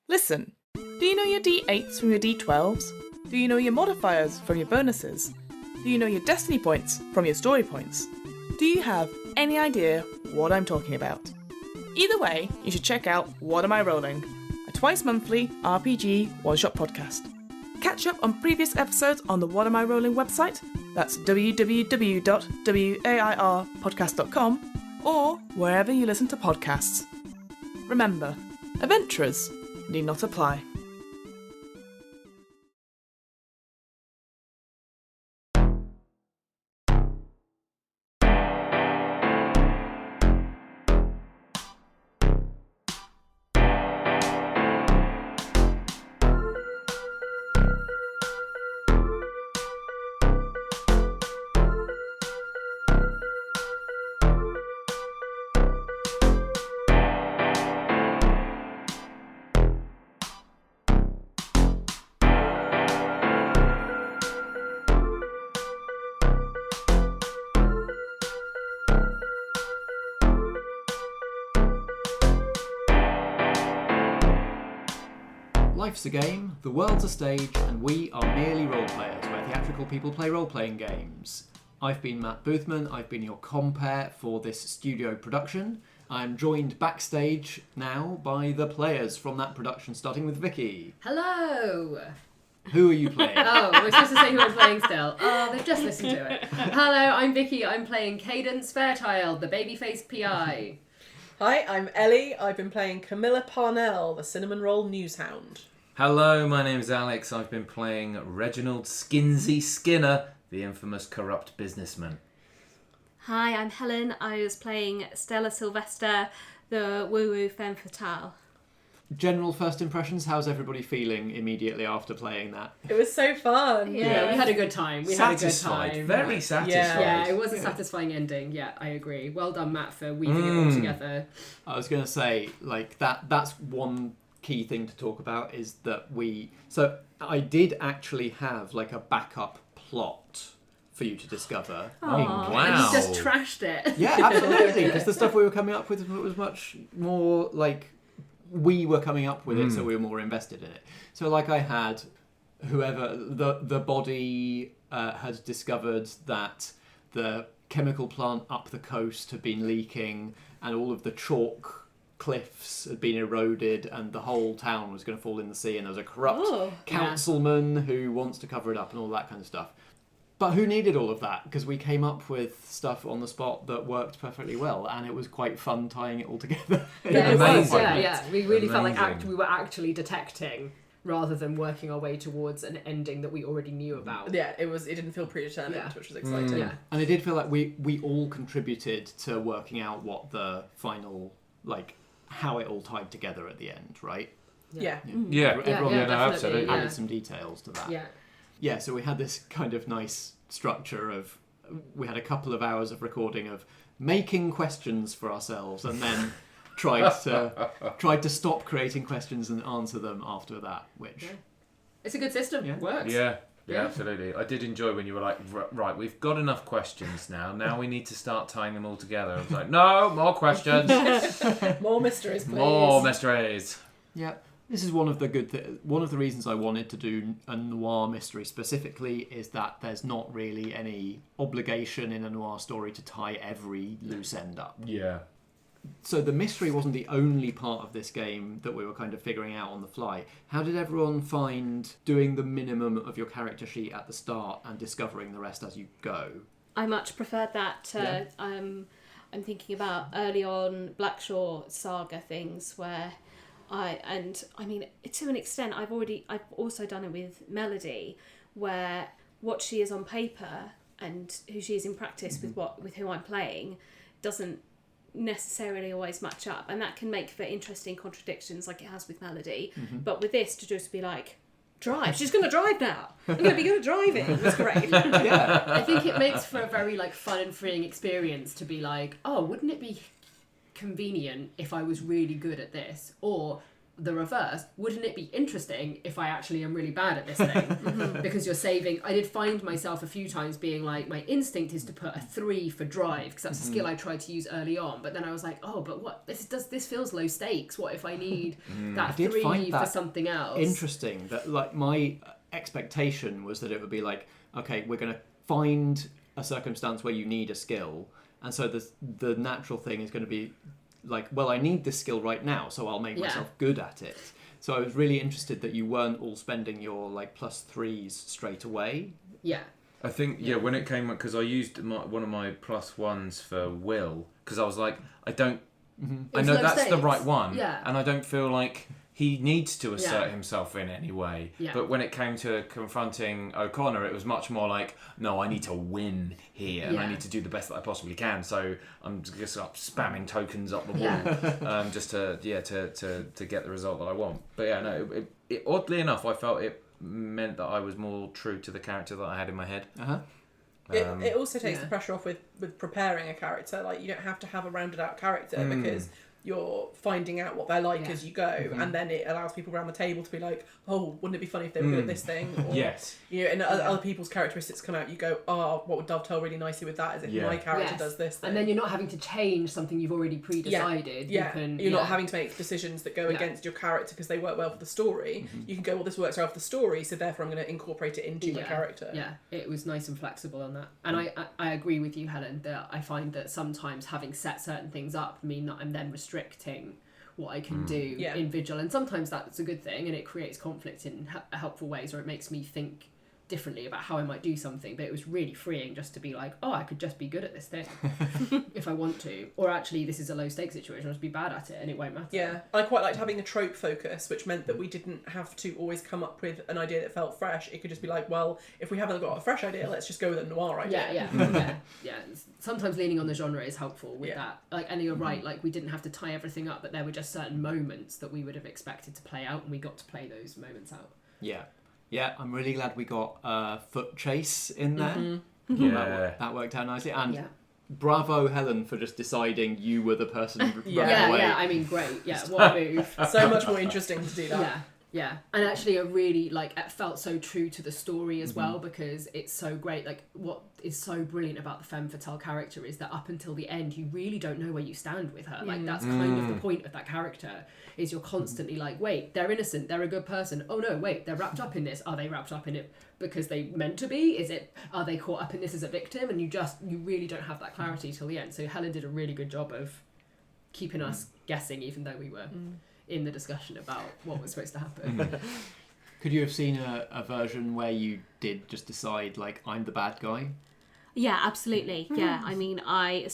Listen, do you know your D8s from your D12s? Do you know your modifiers from your bonuses? Do you know your destiny points from your story points? Do you have any idea what I'm talking about? Either way, you should check out What Am I Rolling, a twice-monthly RPG one-shot podcast. Catch up on previous episodes on the What Am I Rolling website, that's www.wairpodcast.com, or wherever you listen to podcasts. Remember, adventurers need not apply. Life's a game, the world's a stage, and we are merely role players, where theatrical people play role-playing games. I've been Matt Boothman, I've been your compere for this studio production. I'm joined backstage now by the players from that production, starting with Vikki. Hello! Who are you playing? Oh, we're supposed to say who I'm playing still. Oh, they've just listened to it. Hello, I'm Vikki. I'm playing Cadence, Fairchild, the babyface PI. Hi, I'm Ellie. I've been playing Camilla Parnell, the cinnamon roll newshound. Hello, my name's Alex. I've been playing Reginald Skinsy Skinner, the infamous corrupt businessman. Hi, I'm Helen. I was playing Stella Sylvester, the woo-woo femme fatale. General first impressions, how's everybody feeling immediately after playing that? It was so fun. Yeah, we had a good time. Satisfied, very satisfied. Yeah, it was a satisfying ending. Yeah, I agree. Well done, Matt, for weaving it all together. I was going to say, like, that's one key thing to talk about is that so I did actually have like a backup plot for you to discover. Wow. And you just trashed it. Yeah, absolutely, because the stuff we were coming up with was much more like we were coming up with it, so we were more invested in it. So like I had whoever the body had discovered that the chemical plant up the coast had been leaking and all of the chalk cliffs had been eroded and the whole town was going to fall in the sea, and there was a corrupt councilman who wants to cover it up and all that kind of stuff. But who needed all of that? Because we came up with stuff on the spot that worked perfectly well, and it was quite fun tying it all together. Yeah, it was. Amazing. Yeah. We really felt like Amazing. we were actually detecting rather than working our way towards an ending that we already knew about. Yeah, it didn't feel predetermined, which was exciting. Yeah. And it did feel like we all contributed to working out what the final, like, how it all tied together at the end, right? Yeah. Everyone absolutely. added some details to that. Yeah, so we had this kind of nice structure of, we had a couple of hours of recording of making questions for ourselves and then tried to stop creating questions and answer them after that, which... It's a good system. Yeah. It works. Yeah, absolutely. I did enjoy when you were like, right, we've got enough questions now. Now we need to start tying them all together. I was like, no, more questions. More mysteries, please. More mysteries. Yeah. This is one of the one of the reasons I wanted to do a noir mystery specifically is that there's not really any obligation in a noir story to tie every loose end up. Yeah. So the mystery wasn't the only part of this game that we were kind of figuring out on the fly. How did everyone find doing the minimum of your character sheet at the start and discovering the rest as you go? I much preferred that to, I'm thinking about early on Blackshore saga things where I mean, to an extent, I've also done it with Melody, where what she is on paper and who she is in practice with who I'm playing doesn't necessarily always match up, and that can make for interesting contradictions like it has with Melody. But with this, to just be like, drive, she's going to drive now, I'm going to be good at driving, it was great. I think it makes for a very like fun and freeing experience to be like, oh, wouldn't it be convenient if I was really good at this, or the reverse, wouldn't it be interesting if I actually am really bad at this thing? Because you're saving. I did find myself a few times being like, my instinct is to put a 3 for drive, because that's a skill I tried to use early on. But then I was like, oh, but what? This feels low stakes. What if I need that 3 for something else? Interesting. That like my expectation was that it would be like, okay, we're going to find a circumstance where you need a skill, and so the natural thing is going to be like, well, I need this skill right now, so I'll make myself good at it. So I was really interested that you weren't all spending your like +3s straight away. Yeah. I think, when it came up, because I used one of my +1s for Will, because I was like, I know that's the right one, and I don't feel like he needs to assert himself in any way. Yeah. But when it came to confronting O'Connor, it was much more like, no, I need to win here, and I need to do the best that I possibly can. So I'm just spamming tokens up the wall, just to get the result that I want. But it oddly enough, I felt it meant that I was more true to the character that I had in my head. It also takes the pressure off with preparing a character. Like, you don't have to have a rounded out character because you're finding out what they're like as you go, and then it allows people around the table to be like, oh, wouldn't it be funny if they were good at this thing? Or, and other people's characteristics come out, you go, oh, what would dovetail really nicely with that is if my character does this thing. And then you're not having to change something you've already pre-decided. You're not having to make decisions that go against your character because they work well for the story. You can go, well, this works well for the story, so therefore I'm going to incorporate it into my character. Yeah, it was nice and flexible on that. And I agree with you, Helen, that I find that sometimes having set certain things up mean that I'm then restricting what I can do in Vigil, and sometimes that's a good thing and it creates conflict in helpful ways, or it makes me think differently about how I might do something. But it was really freeing just to be like, oh, I could just be good at this thing if I want to, or actually this is a low stakes situation, I'll just be bad at it and it won't matter. I quite liked having a trope focus, which meant that we didn't have to always come up with an idea that felt fresh. It could just be like, well, if we haven't got a fresh idea, let's just go with a noir idea. Sometimes leaning on the genre is helpful with that. Like, and you're right, like, we didn't have to tie everything up, but there were just certain moments that we would have expected to play out, and we got to play those moments out. Yeah, I'm really glad we got a foot chase in there. That worked out nicely. And bravo, Helen, for just deciding you were the person running away. I mean, great. Yeah, what a move. So much more interesting to do that. Yeah, and actually it really, like, it felt so true to the story as well, because it's so great. Like, what is so brilliant about the femme fatale character is that up until the end, you really don't know where you stand with her. Like, that's kind of the point of that character, is you're constantly like, wait, they're innocent, they're a good person. Oh no, wait, they're wrapped up in this. Are they wrapped up in it because they meant to be? Are they caught up in this as a victim? And you really don't have that clarity till the end. So Helen did a really good job of keeping us guessing, even though we were in the discussion about what was supposed to happen. Could you have seen a version where you did just decide, like, I'm the bad guy? Yeah, absolutely. Yeah, I mean, I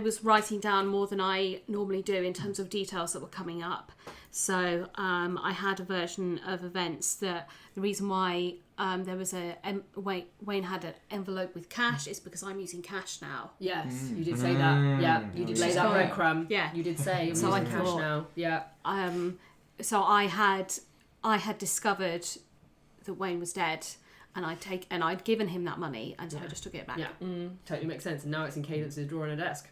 was writing down more than I normally do in terms of details that were coming up. So I had a version of events that the reason why there was Wayne had an envelope with cash is because I'm using cash now. Yes, you did say that. Yeah, you did lay that breadcrumb. Yeah, you did say I'm using cash now. Yeah. So I had discovered that Wayne was dead, and I'd given him that money, and so I just took it back. Yeah, totally makes sense. And now it's in Cadence's drawer in a desk.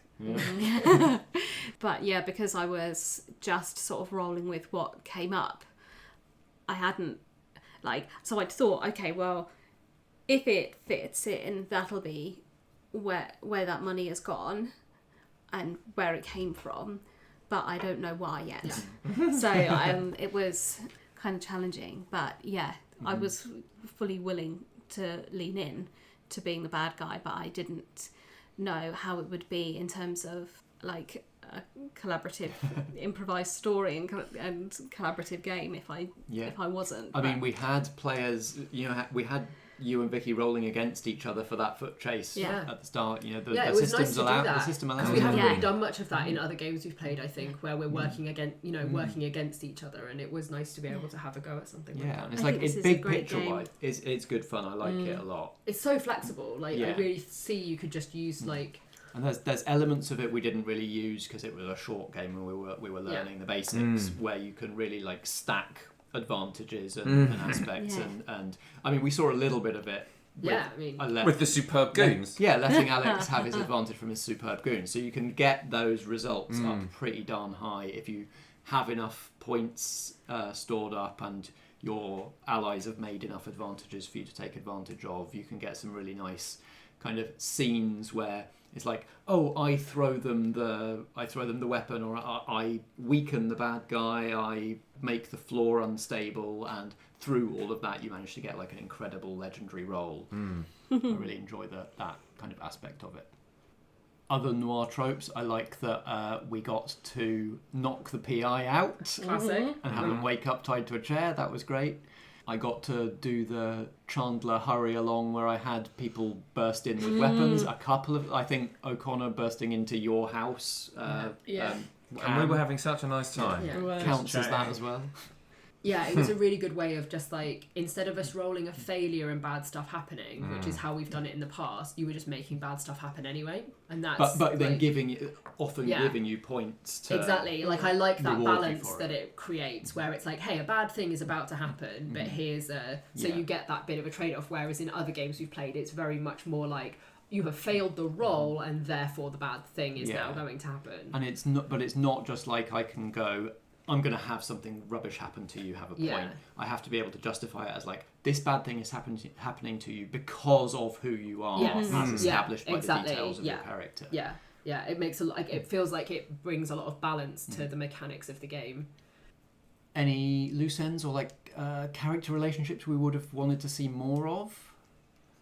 But yeah, because I was just sort of rolling with what came up, I hadn't, like, so I'd thought, okay, well, if it fits in, that'll be where that money has gone and where it came from, but I don't know why yet. So it was kind of challenging, but I was fully willing to lean in to being the bad guy, but I didn't know how it would be in terms of, like, a collaborative improvised story and collaborative game if I wasn't. I mean, we had players, we had you and Vikki rolling against each other for that foot chase at the start. The systems allow the system allows. We haven't really done much of that in other games we've played, I think, where we're working working against each other, and it was nice to be able to have a go at something like that. And it's like, it's big picture wise, it's good fun. I like it a lot. It's so flexible. Like, I really see you could just use like. And there's elements of it we didn't really use because it was a short game and we were learning the basics, where you can really, like, stack advantages and aspects and I mean, we saw a little bit of it with the superb goons. Letting Alex have his advantage from his superb goons, so you can get those results up pretty darn high if you have enough points stored up and your allies have made enough advantages for you to take advantage of, you can get some really nice kind of scenes where it's like, oh, I throw them the weapon, or I weaken the bad guy, I make the floor unstable, and through all of that you manage to get like an incredible legendary roll. I really enjoy that kind of aspect of it. Other noir tropes, I like that we got to knock the PI out. Classic. And have him wake up tied to a chair. That was great. I got to do the Chandler hurry along where I had people burst in with weapons. A couple of, I think O'Connor bursting into your house. And we were having such a nice time. Counts as that as well. Yeah, it was a really good way of just like, instead of us rolling a failure and bad stuff happening, which is how we've done it in the past, you were just making bad stuff happen anyway, and that's but then like, giving you points to exactly. Like I like that balance that it creates, where it's like, hey, a bad thing is about to happen, but here's you get that bit of a trade-off. Whereas in other games we've played, it's very much more like, you have failed the roll, and therefore the bad thing is now going to happen. And it's not just like I can go, I'm going to have something rubbish happen to you, have a point. I have to be able to justify it as like, this bad thing is happening to you because of who you are, as established by the details of your character. Yeah, it makes it feels like it brings a lot of balance to the mechanics of the game. Any loose ends or like character relationships we would have wanted to see more of?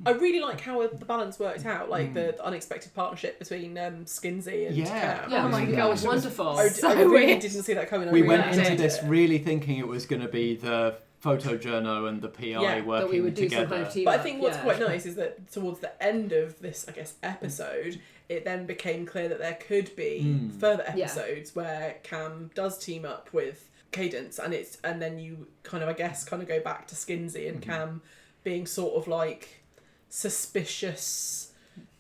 I really like how the balance worked out, like the unexpected partnership between Skinsy and Cam. Yeah, oh my god, it was wonderful. I really didn't see that coming. We went into this really thinking it was going to be the photojourno and the PI working that we would do together. some kind of team but I think what's quite nice is that towards the end of this, I guess, episode, it then became clear that there could be further episodes where Cam does team up with Cadence, and then you kind of go back to Skinsy and Cam being sort of like suspicious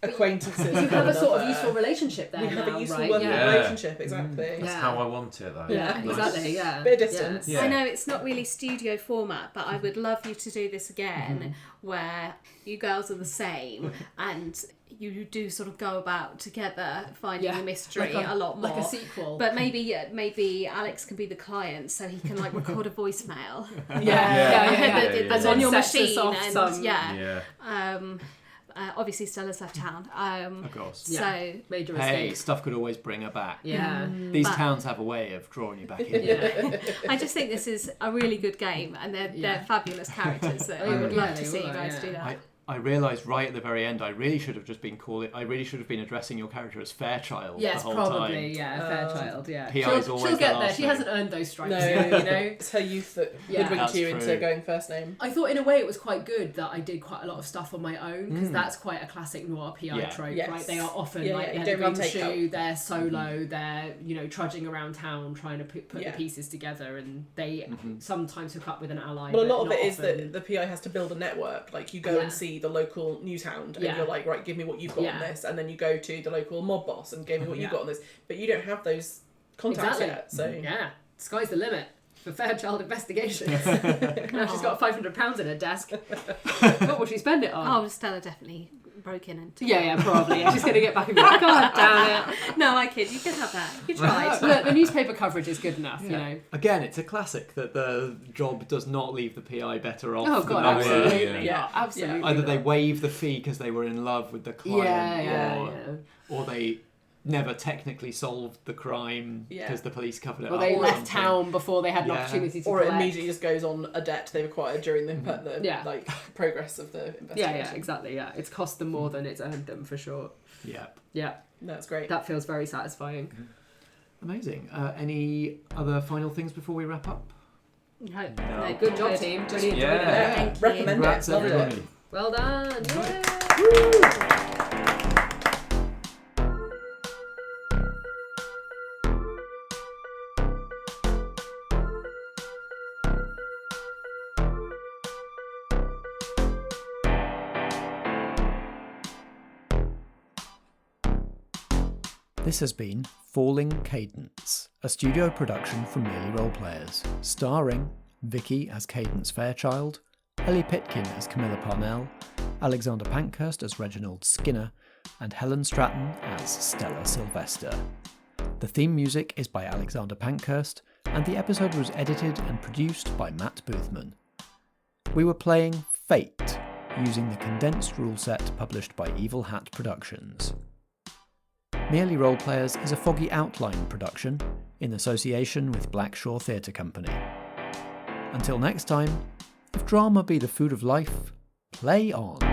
acquaintances. You have a sort of useful relationship there. We have a useful working relationship, exactly. That's how I want it, though. Yeah, exactly. Yeah, bit of distance. I know it's not really studio format, but I would love you to do this again, where you girls are the same and you do sort of go about together finding the mystery a lot more, like a sequel. But maybe Alex can be the client, so he can like record a voicemail. That's on your machine. Obviously Stella's left town. Of course. So major mistake. Stuff could always bring her back. Yeah. These towns have a way of drawing you back in. I just think this is a really good game, and they're fabulous characters. So I would love to see you guys do that. I realised right at the very end, I really should have been addressing your character as Fairchild the whole time. Fairchild, She'll get there. She hasn't earned those stripes. No, it's her youth that hoodwinked you into going first name. I thought in a way it was quite good that I did quite a lot of stuff on my own, because that's quite a classic noir PI trope, right? They are often they're gumshoe, they're solo, they're trudging around town trying to put the pieces together, and they sometimes hook up with an ally. Well, a lot of it is that the PI has to build a network. Like you go and see the local news hound and you're like, right, give me what you've got on this, and then you go to the local mob boss and give me what you've got on this, but you don't have those contacts yet, so sky's the limit for Fairchild investigations. Now she's got £500 in her desk. What will she spend it on? Oh, Stella definitely broke in and probably. She's going to get back and be like, God damn it. No, I kid. You can have that. You tried. Look, the newspaper coverage is good enough, you know. Again, it's a classic that the job does not leave the PI better off. Oh, God, absolutely. Absolutely. Either they waive the fee because they were in love with the client, or they never technically solved the crime because the police covered it up. Or they left town before they had an opportunity to collect. Or it immediately just goes on a debt they've acquired during the like progress of the investigation. Yeah, exactly. Yeah, it's cost them more than it's earned them for sure. Yeah, that's great. That feels very satisfying. Amazing. Any other final things before we wrap up? No. Good job, team. Really enjoyed it. Recommend it. Loved it. Well done. Yeah. This has been Falling Cadence, a studio production from Merely Role Players, starring Vikki as Cadence Fairchild, Ellie Pitkin as Camilla Parnell, Alexander Pankhurst as Reginald Skinner, and Helen Stratton as Stella Sylvester. The theme music is by Alexander Pankhurst, and the episode was edited and produced by Matt Boothman. We were playing Fate, using the Condensed rule set published by Evil Hat Productions. Merely Role Players is a Foggy Outline production in association with Blackshaw Theatre Company. Until next time, if drama be the food of life, play on.